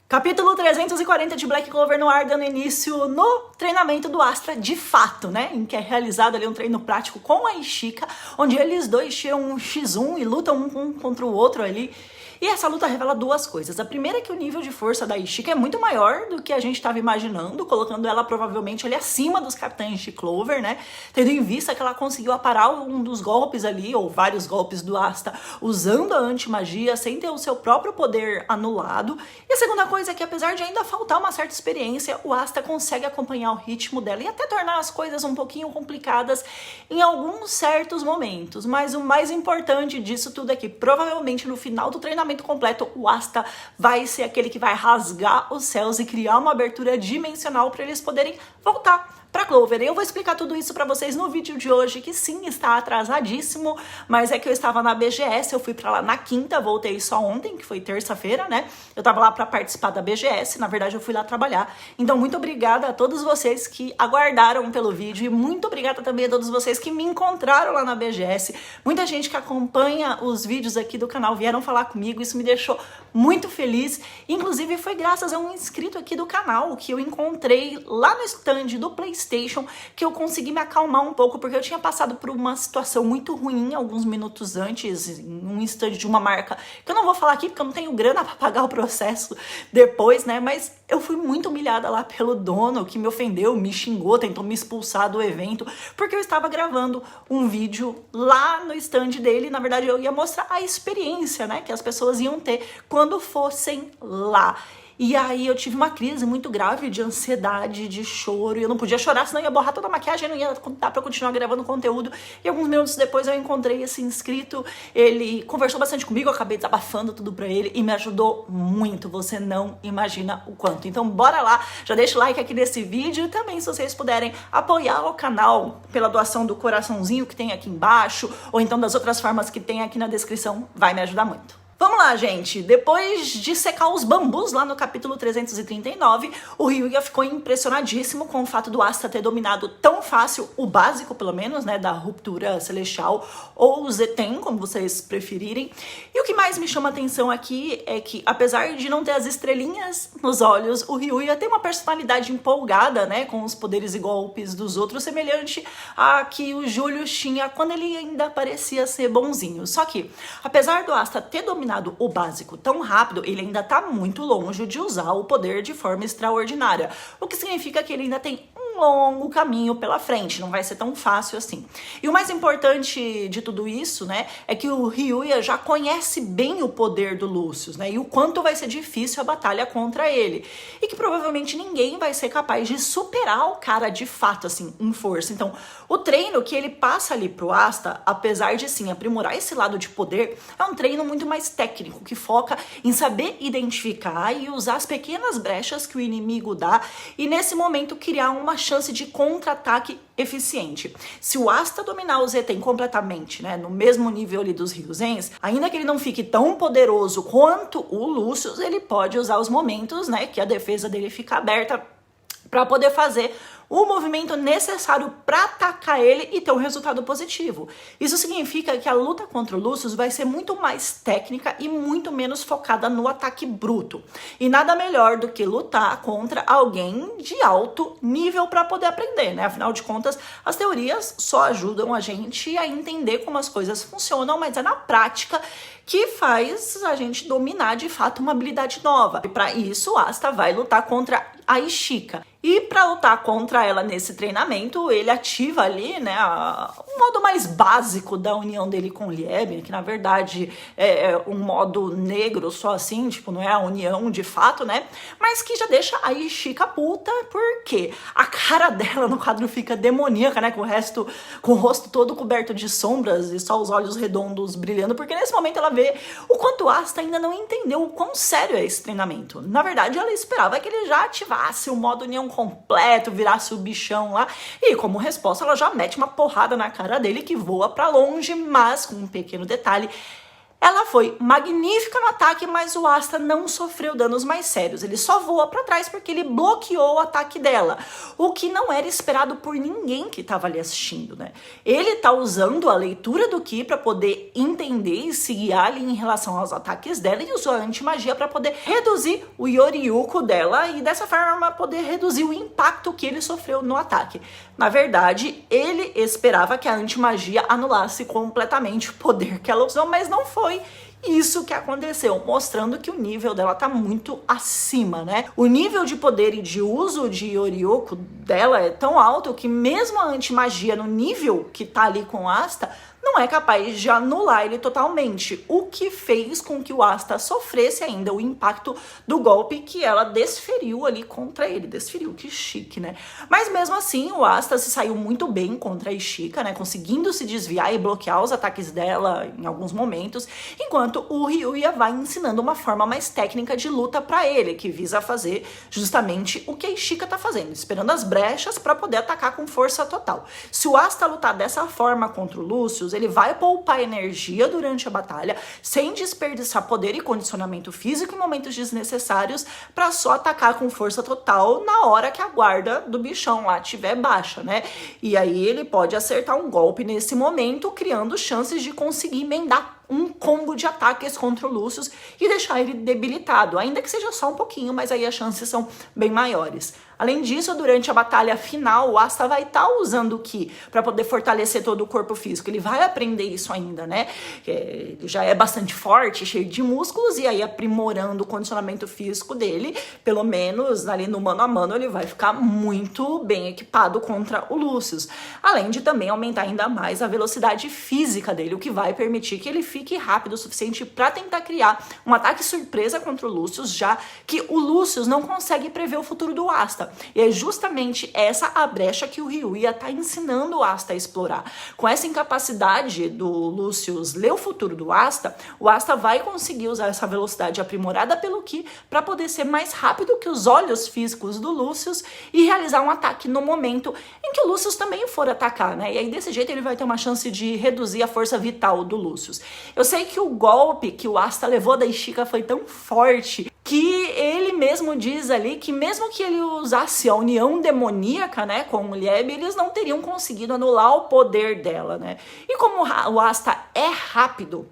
Capítulo 340 de Black Clover no ar, dando início no treinamento do Astra de fato, né? Em que é realizado ali um treino prático com a Ishika, onde eles dois tiram um X1 e lutam um contra o outro ali. E essa luta revela duas coisas. A primeira é que o nível de força da Ishika é muito maior do que a gente estava imaginando, colocando ela provavelmente ali acima dos capitães de Clover, né? Tendo em vista que ela conseguiu aparar um dos golpes ali, ou vários golpes do Asta, usando a anti-magia, sem ter o seu próprio poder anulado. E a segunda coisa é que, apesar de ainda faltar uma certa experiência, o Asta consegue acompanhar o ritmo dela e até tornar as coisas um pouquinho complicadas em alguns certos momentos. Mas o mais importante disso tudo é que, provavelmente no final do treinamento completo, o Asta vai ser aquele que vai rasgar os céus e criar uma abertura dimensional para eles poderem voltar para Clover. Eu vou explicar tudo isso para vocês no vídeo de hoje, que sim, está atrasadíssimo, mas é que eu estava na BGS, eu fui para lá na quinta, voltei só ontem, que foi terça-feira, né? Eu tava lá para participar da BGS, na verdade eu fui lá trabalhar. Então, muito obrigada a todos vocês que aguardaram pelo vídeo e muito obrigada também a todos vocês que me encontraram lá na BGS. Muita gente que acompanha os vídeos aqui do canal vieram falar comigo, isso me deixou muito feliz. Inclusive, foi graças a um inscrito aqui do canal que eu encontrei lá no stand do PlayStation que eu consegui me acalmar um pouco, porque eu tinha passado por uma situação muito ruim alguns minutos antes, em um stand de uma marca, que eu não vou falar aqui porque eu não tenho grana para pagar o processo depois, né? Mas eu fui muito humilhada lá pelo dono, que me ofendeu, me xingou, tentou me expulsar do evento, porque eu estava gravando um vídeo lá no stand dele. Na verdade, eu ia mostrar a experiência, né, que as pessoas iam ter quando fossem lá. E aí eu tive uma crise muito grave de ansiedade, de choro, e eu não podia chorar, senão ia borrar toda a maquiagem, não ia dar pra continuar gravando conteúdo. E alguns minutos depois eu encontrei esse inscrito, ele conversou bastante comigo, eu acabei desabafando tudo pra ele e me ajudou muito, você não imagina o quanto. Então bora lá, já deixa o like aqui nesse vídeo e também se vocês puderem apoiar o canal pela doação do coraçãozinho que tem aqui embaixo, ou então das outras formas que tem aqui na descrição, vai me ajudar muito. Vamos lá, gente. Depois de secar os bambus lá no capítulo 339, o Ryuya ficou impressionadíssimo com o fato do Asta ter dominado tão fácil, o básico pelo menos, né, da ruptura celestial, ou o Zeten, como vocês preferirem. E o que mais me chama atenção aqui é que, apesar de não ter as estrelinhas nos olhos, o Ryuya tem uma personalidade empolgada, né, com os poderes e golpes dos outros, semelhante a que o Julius tinha quando ele ainda parecia ser bonzinho. Só que, apesar do Asta ter dominado o básico tão rápido, ele ainda tá muito longe de usar o poder de forma extraordinária, o que significa que ele ainda tem um longo caminho pela frente, não vai ser tão fácil assim. E o mais importante de tudo isso, né, é que o Ryuya já conhece bem o poder do Lucius, né, e o quanto vai ser difícil a batalha contra ele, e que provavelmente ninguém vai ser capaz de superar o cara de fato, assim, em força. Então, o treino que ele passa ali pro Asta, apesar de sim aprimorar esse lado de poder, é um treino muito mais técnico, que foca em saber identificar e usar as pequenas brechas que o inimigo dá e nesse momento criar uma chance de contra-ataque eficiente. Se o Asta dominar o Zeten completamente, né, no mesmo nível ali dos Ryuzens, ainda que ele não fique tão poderoso quanto o Lucius, ele pode usar os momentos, né, que a defesa dele fica aberta para poder fazer o movimento necessário para atacar ele e ter um resultado positivo. Isso significa que a luta contra o Lucius vai ser muito mais técnica e muito menos focada no ataque bruto. E nada melhor do que lutar contra alguém de alto nível para poder aprender, né? Afinal de contas, as teorias só ajudam a gente a entender como as coisas funcionam, mas é na prática que faz a gente dominar de fato uma habilidade nova. E para isso, o Asta vai lutar contra a Ishika. E para lutar contra ela nesse treinamento, ele ativa ali, né, o modo mais básico da união dele com Liebling, que na verdade é um modo negro só assim, tipo, não é a união de fato, né? Mas que já deixa a Ishika puta, porque a cara dela no quadro fica demoníaca, né? Com o rosto todo coberto de sombras e só os olhos redondos brilhando, porque nesse momento ela vê o quanto o Asta ainda não entendeu o quão sério é esse treinamento. Na verdade, ela esperava que ele já ativasse o modo união completo, virasse o bichão lá, e como resposta ela já mete uma porrada na cara dele que voa pra longe, mas com um pequeno detalhe, Ela foi magnífica no ataque, mas o Asta não sofreu danos mais sérios. Ele só voa para trás porque ele bloqueou o ataque dela, o que não era esperado por ninguém que estava ali assistindo, né? Ele tá usando a leitura do Ki para poder entender e se guiar ali em relação aos ataques dela e usou a antimagia para poder reduzir o Yoryuko dela e dessa forma poder reduzir o impacto que ele sofreu no ataque. Na verdade, ele esperava que a antimagia anulasse completamente o poder que ela usou, mas não foi isso que aconteceu, mostrando que o nível dela tá muito acima, né? O nível de poder e de uso de Yoryuko dela é tão alto que mesmo a antimagia no nível que tá ali com o Asta não é capaz de anular ele totalmente, o que fez com que o Asta sofresse ainda o impacto do golpe que ela desferiu ali contra ele. Desferiu, que chique, né? Mas mesmo assim, o Asta se saiu muito bem contra a Ishika, né? Conseguindo se desviar e bloquear os ataques dela em alguns momentos, enquanto o Ryuya vai ensinando uma forma mais técnica de luta pra ele, que visa fazer justamente o que a Ishika tá fazendo, esperando as brechas pra poder atacar com força total. Se o Asta lutar dessa forma contra o Lucius, ele vai poupar energia durante a batalha, sem desperdiçar poder e condicionamento físico em momentos desnecessários, para só atacar com força total na hora que a guarda do bichão lá estiver baixa, né? E aí ele pode acertar um golpe nesse momento, criando chances de conseguir emendar um combo de ataques contra o Lucius e deixar ele debilitado, ainda que seja só um pouquinho, mas aí as chances são bem maiores. Além disso, durante a batalha final, o Asta vai estar usando o Ki para poder fortalecer todo o corpo físico. Ele vai aprender isso ainda, né? Ele já é bastante forte, cheio de músculos, e aí aprimorando o condicionamento físico dele, pelo menos ali no mano a mano, ele vai ficar muito bem equipado contra o Lucius. Além de também aumentar ainda mais a velocidade física dele, o que vai permitir que ele fique rápido o suficiente para tentar criar um ataque surpresa contra o Lucius, já que o Lucius não consegue prever o futuro do Asta. E é justamente essa a brecha que o Ryuya tá ensinando o Asta a explorar. Com essa incapacidade do Lucius ler o futuro do Asta, o Asta vai conseguir usar essa velocidade aprimorada pelo Ki para poder ser mais rápido que os olhos físicos do Lucius e realizar um ataque no momento em que o Lucius também for atacar, né? E aí desse jeito ele vai ter uma chance de reduzir a força vital do Lucius. Eu sei que o golpe que o Asta levou da Ishika foi tão forte que ele mesmo diz ali que mesmo que ele usasse a união demoníaca, né, com o Lieb, eles não teriam conseguido anular o poder dela, né? E como o Asta é rápido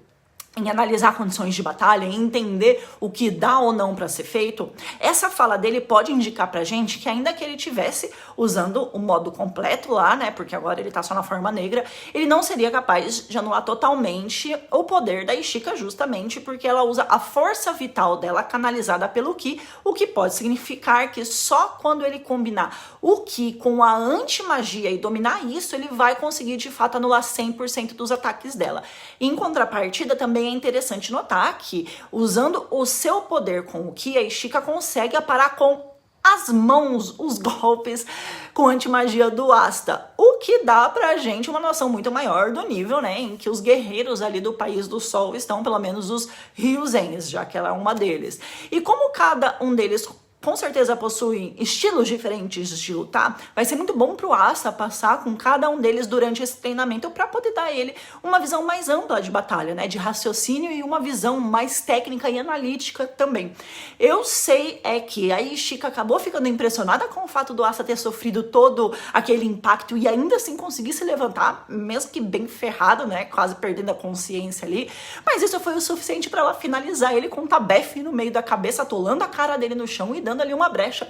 em analisar condições de batalha, em entender o que dá ou não para ser feito, essa fala dele pode indicar pra gente que ainda que ele tivesse usando o modo completo lá, né, porque agora ele tá só na forma negra, ele não seria capaz de anular totalmente o poder da Ishika, justamente porque ela usa a força vital dela canalizada pelo Ki, o que pode significar que só quando ele combinar o Ki com a antimagia e dominar isso, ele vai conseguir de fato anular 100% dos ataques dela. Em contrapartida, também é interessante notar que, usando o seu poder com o Ki, a Ishika consegue aparar com as mãos os golpes com antimagia do Asta, o que dá pra gente uma noção muito maior do nível, né, em que os guerreiros ali do País do Sol estão, pelo menos os Ryuzens, já que ela é uma deles. E como cada um deles com certeza possuem estilos diferentes de lutar, vai ser muito bom pro Asta passar com cada um deles durante esse treinamento para poder dar a ele uma visão mais ampla de batalha, né, de raciocínio e uma visão mais técnica e analítica também. Eu sei que a Ishika acabou ficando impressionada com o fato do Asta ter sofrido todo aquele impacto e ainda assim conseguir se levantar, mesmo que bem ferrado, né, quase perdendo a consciência ali, mas isso foi o suficiente para ela finalizar ele com um tabefe no meio da cabeça, atolando a cara dele no chão e dando ali uma brecha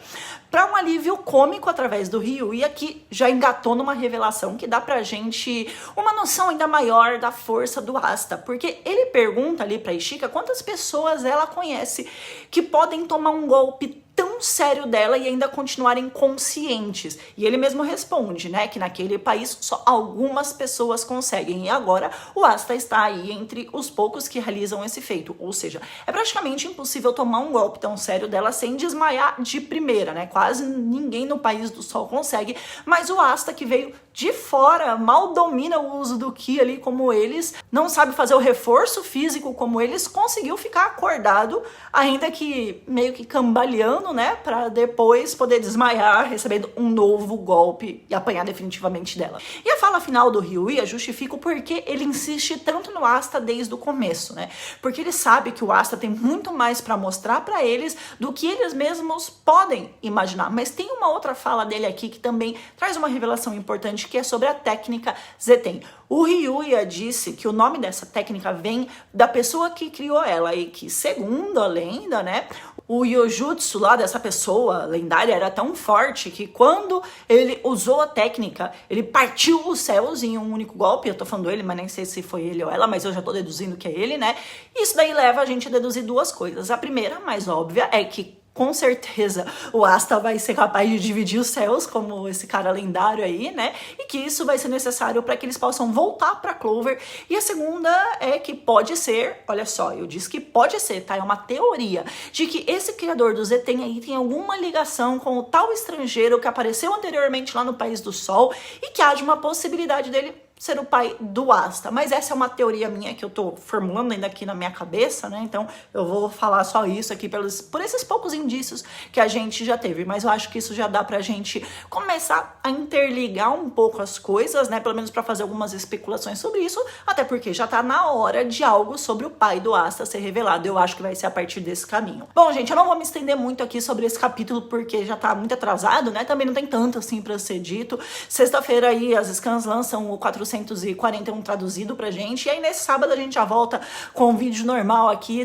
para um alívio cômico através do Ryuya, que já engatou numa revelação que dá pra gente uma noção ainda maior da força do Asta, porque ele pergunta ali pra Ishika quantas pessoas ela conhece que podem tomar um golpe tão sério dela e ainda continuarem conscientes. E ele mesmo responde, né, que naquele país só algumas pessoas conseguem. E agora o Asta está aí entre os poucos que realizam esse feito. Ou seja, é praticamente impossível tomar um golpe tão sério dela sem desmaiar de primeira, né? Quase ninguém no País do Sol consegue. Mas o Asta, que veio de fora, mal domina o uso do Ki ali como eles, não sabe fazer o reforço físico como eles, conseguiu ficar acordado, ainda que meio que cambaleando, né, né, pra depois poder desmaiar, recebendo um novo golpe e apanhar definitivamente dela. E a fala final do Ryuya justifica o porquê ele insiste tanto no Asta desde o começo, né? Porque ele sabe que o Asta tem muito mais pra mostrar pra eles do que eles mesmos podem imaginar. Mas tem uma outra fala dele aqui que também traz uma revelação importante, que é sobre a técnica Zeten. O Ryuya disse que o nome dessa técnica vem da pessoa que criou ela e que, segundo a lenda, né, o Yojutsu lá dessa pessoa lendária era tão forte que quando ele usou a técnica, ele partiu os céus em um único golpe. Eu tô falando ele, mas nem sei se foi ele ou ela, mas eu já tô deduzindo que é ele, né? Isso daí leva a gente a deduzir duas coisas. A primeira, mais óbvia, é que com certeza o Asta vai ser capaz de dividir os céus, como esse cara lendário aí, né? E que isso vai ser necessário para que eles possam voltar para Clover. E a segunda é que pode ser, olha só, eu disse que pode ser, tá? É uma teoria de que esse criador do Zeten aí tem alguma ligação com o tal estrangeiro que apareceu anteriormente lá no País do Sol e que haja uma possibilidade dele ser o pai do Asta. Mas essa é uma teoria minha que eu tô formulando ainda aqui na minha cabeça, né? Então eu vou falar só isso aqui por esses poucos indícios que a gente já teve. Mas eu acho que isso já dá pra gente começar a interligar um pouco as coisas, né? Pelo menos pra fazer algumas especulações sobre isso, até porque já tá na hora de algo sobre o pai do Asta ser revelado. Eu acho que vai ser a partir desse caminho. Bom, gente, eu não vou me estender muito aqui sobre esse capítulo porque já tá muito atrasado, né? Também não tem tanto assim pra ser dito. Sexta-feira aí as scans lançam o 441 traduzido pra gente, e aí nesse sábado a gente já volta com um vídeo normal aqui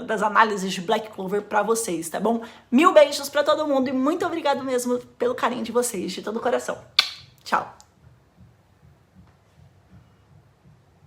das análises de Black Clover pra vocês, tá bom? Mil beijos pra todo mundo e muito obrigado mesmo pelo carinho de vocês, de todo o coração. Tchau!